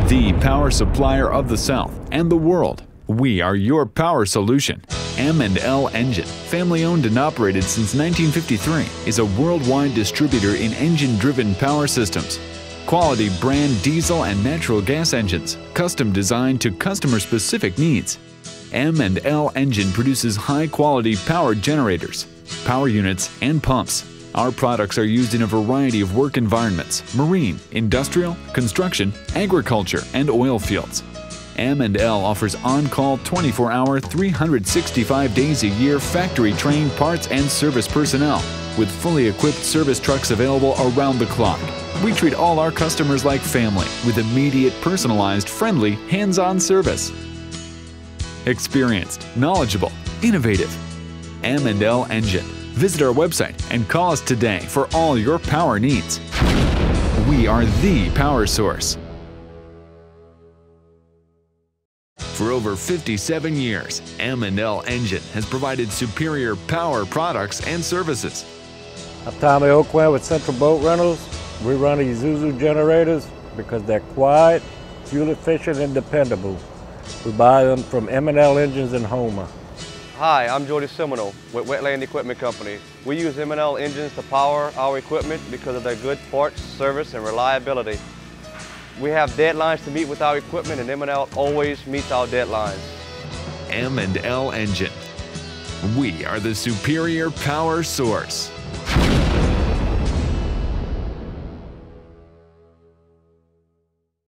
The power supplier of the South and the world. We are your power solution. M&L Engine, family-owned and operated since 1953, is a worldwide distributor in engine-driven power systems. Quality brand diesel and natural gas engines, custom designed to customer-specific needs. M&L Engine produces high-quality power generators, power units, and pumps. Our products are used in a variety of work environments: marine, industrial, construction, agriculture, and oil fields. M&L offers on-call 24-hour, 365 days a year factory-trained parts and service personnel with fully equipped service trucks available around the clock. We treat all our customers like family with immediate, personalized, friendly, hands-on service. Experienced, knowledgeable, innovative. M&L Engine. Visit our website and call us today for all your power needs. We are the power source. For over 57 years, M&L Engine has provided superior power products and services. I'm Tommy Oakwell with Central Boat Rentals. We run Isuzu generators because they're quiet, fuel efficient, and dependable. We buy them from M&L Engines in Houma. Hi, I'm Jody Seminole with Wetland Equipment Company. We use M&L engines to power our equipment because of their good parts, service, and reliability. We have deadlines to meet with our equipment, and M&L always meets our deadlines. M&L Engine. We are the superior power source.